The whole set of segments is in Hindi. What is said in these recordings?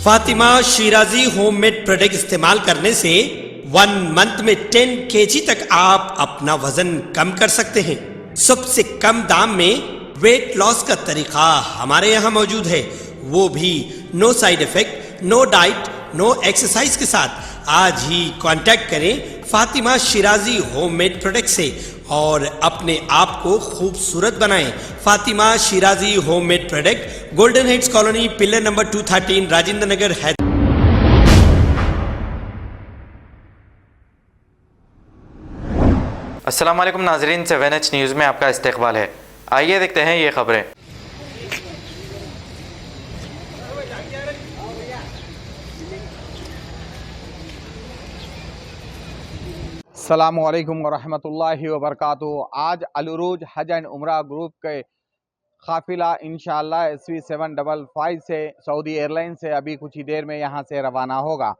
फातिमा शिराजी होममेड प्रोडक्ट इस्तेमाल करने से 1 मंथ में 10 kg तक आप अपना वजन कम कर सकते हैं। सबसे कम दाम में वेट लॉस का तरीका हमारे यहाँ मौजूद है, वो भी no side effect, no diet, no exercise के साथ। आज ही कांटेक्ट करें फातिमा शिराजी होममेड प्रोडक्ट से और अपने आप को खूबसूरत बनाएं। Fatima Shirazi homemade product, golden heads colony, pillar number 213, Rajendra Nagar, Hyderabad. अस्सलाम वालेकुम नाजरीन, 7H न्यूज़ में आपका इस्तकबाल है। आइए देखते हैं ये खबरें। अस्सलामु अलैकुम वरहमतुल्लाहि वबरकातुहू। आज अलुरूज हज एंड उम्रा ग्रुप के काफिला इंशाअल्लाह SV755 से सऊदी एयरलाइन से अभी कुछ ही देर में यहाँ से रवाना होगा।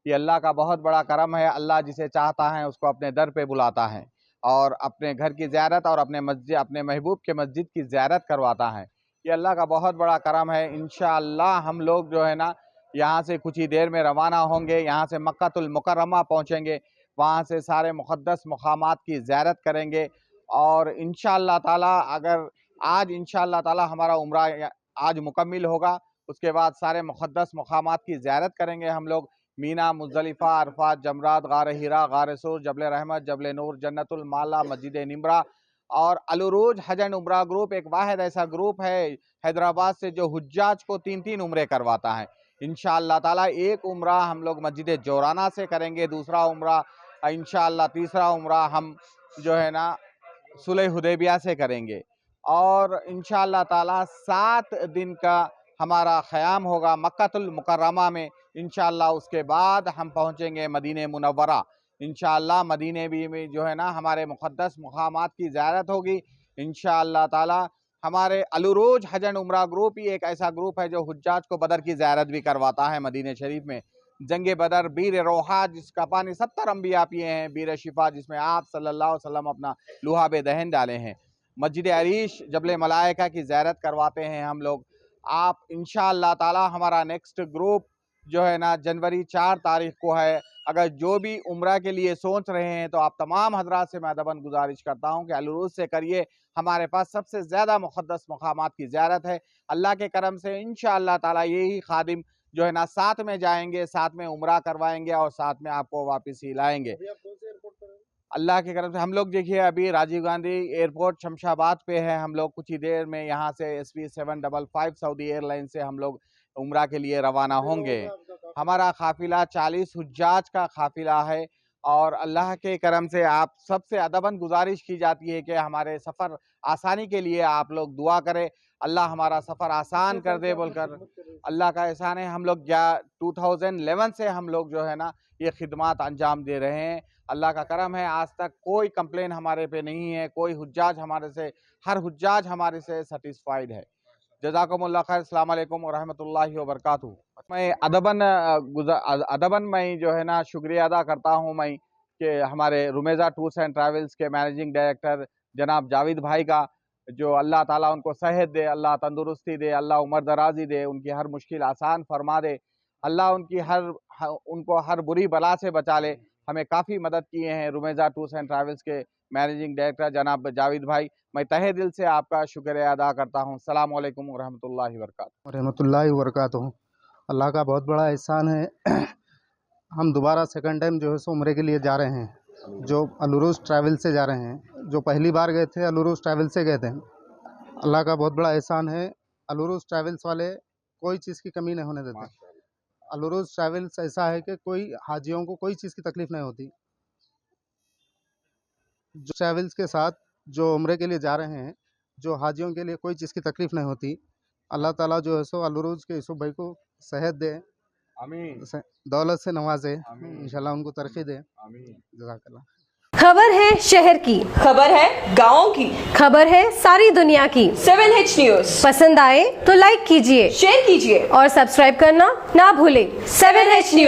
ये अल्लाह का बहुत बड़ा करम है। अल्लाह जिसे चाहता है उसको अपने दर पे बुलाता है और अपने घर की ज़ियारत और अपने महबूब के मस्जिद की ज़ियारत करवाता है। ये अल्लाह का बहुत बड़ा करम है। इंशाअल्लाह हम लोग जो है ना यहाँ से कुछ ही देर में रवाना होंगे। यहाँ से मक्कातुल मुकर्रमा पहुँचेंगे, वहाँ से सारे मुक़द्दस मक़ामात की ज़ियारत करेंगे और इंशाअल्लाह ताला अगर आज इंशाअल्लाह ताला हमारा उम्रा आज मुकम्मिल होगा, उसके बाद सारे मुक़द्दस मक़ामात की ज़ियारत करेंगे हम लोग। मीना, मुज़दलिफ़ा, अरफ़ात, जमरात, गार हीरा, गार सूर, जबल रहमत, जबल नूर, जन्नतुल माला, मस्जिद निम्रा। और अलुरूज हज एंड उम्रा ग्रुप एक वाहिद ऐसा ग्रुप है हैदराबाद से जो हुज्जाज को 3-3 उम्रे करवाता है। इंशाअल्लाह ताला एक उम्रा हम लोग मस्जिद जोराना से करेंगे, दूसरा उम्रा इंशाअल्लाह, तीसरा उम्रा हम जो है ना सुलह हुदैबिया से करेंगे और इंशाअल्लाह ताला 7 दिन का हमारा ख़याम होगा मक्कातुल मुकर्रमा में। इंशाअल्लाह उसके बाद हम पहुँचेंगे मदीने मुनव्वरा। इंशाअल्लाह मदीने भी में जो है ना हमारे मुक़द्दस मक़ामात की ज़ियारत होगी। इंशाअल्लाह ताला हमारे अलुरूज हज एंड उम्रा ग्रुप ही एक ऐसा ग्रुप है जो हुज्जाज को बदर की ज़ियारत भी करवाता है मदीने शरीफ में। जंग बदर, बीर रोहा जिसका पानी 70 अंबिया पिए हैं, बीर शिफा जिसमें आप सल्लल्लाहु अलैहि वसल्लम अपना लुहाब दहन डाले हैं, मस्जिद अरीश, जबल मलाइका की ज़ियारत करवाते हैं हम लोग। आप इंशाअल्लाह ताला हमारा नेक्स्ट ग्रुप जो है ना जनवरी 4 तारीख को है। अगर जो भी उम्रा के लिए सोच रहे हैं तो आप तमाम हजरात से मैं अदबन गुजारिश करता हूं कि अलुरूज से करिए। हमारे पास सबसे ज़्यादा मुक़द्दस मक़ामात की ज़ियारत है। अल्लाह के करम से इंशाअल्लाह ताला यही खादिम जो है ना साथ में जाएंगे, साथ में उम्रा करवाएंगे और साथ में आपको वापस ही लाएंगे। अल्लाह के करम से हम लोग देखिए अभी राजीव गांधी एयरपोर्ट शमशाबाद पे है। हम लोग कुछ ही देर में यहाँ से SV755 सऊदी एयरलाइन से हम लोग उम्रा के लिए रवाना होंगे। हमारा काफिला 40 हुज्जाज का काफिला है और अल्लाह के करम से आप सबसे अदबन गुजारिश की जाती है कि हमारे सफ़र आसानी के लिए आप लोग दुआ करें, अल्लाह हमारा सफ़र आसान कर दे बोलकर। अल्लाह का एहसान है, हम लोग 2011 से हम लोग जो है ना ये खिदमात अंजाम दे रहे हैं। अल्लाह का करम है, आज तक कोई कंप्लेन हमारे पे नहीं है, कोई हुज्जाज हमारे से, हर हुज्जाज हमारे से सेटिस्फाइड है। जज़ाकुमुल्लाह खैर। अस्सलाम वालेकुम वरहमतुल्लाहि वबरकातुहू। मैं अदबन मैं जो है ना शुक्रिया अदा करता हूँ मैं कि हमारे रुमेज़ा टूर्स एंड ट्रैवल्स के मैनेजिंग डायरेक्टर जनाब जावेद भाई का, जो अल्लाह ताला उनको सेहत दे, अल्लाह तंदुरुस्ती दे, अल्लाह उम्र दराजी दे, उनकी हर मुश्किल आसान फरमा दे, अल्लाह उनको हर बुरी बला से बचा ले। हमें काफ़ी मदद किए हैं रुमेज़ा टूर्स एंड ट्रैवल्स के मैनेजिंग डायरेक्टर जनाब जावेद भाई। मैं तहे दिल से आपका शुक्रिया अदा करता हूँ। अस्सलाम वालेकुम वरहमतुल्लाहि वबरकातुहू। अल्लाह का बहुत बड़ा एहसान है। हम दोबारा सेकंड टाइम जो है सो उम्रे के लिए जा रहे हैं, जो अलुरूज ट्रैवल से जा रहे हैं। जो पहली बार गए थे अलुरूज ट्रैवल से गए थे। अल्लाह का बहुत बड़ा एहसान है। अलुरूज ट्रैवल्स वाले कोई चीज़ की कमी नहीं होने देते। अलुरूज ट्रैवल्स ऐसा है कि कोई हाजियों को कोई चीज़ की तकलीफ़ नहीं होती। जो ट्रैवल्स के साथ जो उम्रे के लिए जा रहे हैं, जो हाजियों के लिए कोई चीज़ की तकलीफ़ नहीं होती। अल्लाह ताला जो है सो अलुरूज के यूसुफ भाई को सेहत दे, आमीन, दौलत से नवाजे, इंशाल्लाह उनको तरक्की दे, आमीन। जज़ाकल्लाह। खबर है शहर की, खबर है गाँव की, खबर है सारी दुनिया की। 7H न्यूज़ पसंद आए तो लाइक कीजिए, शेयर कीजिए और सब्सक्राइब करना ना भूलें। 7H news.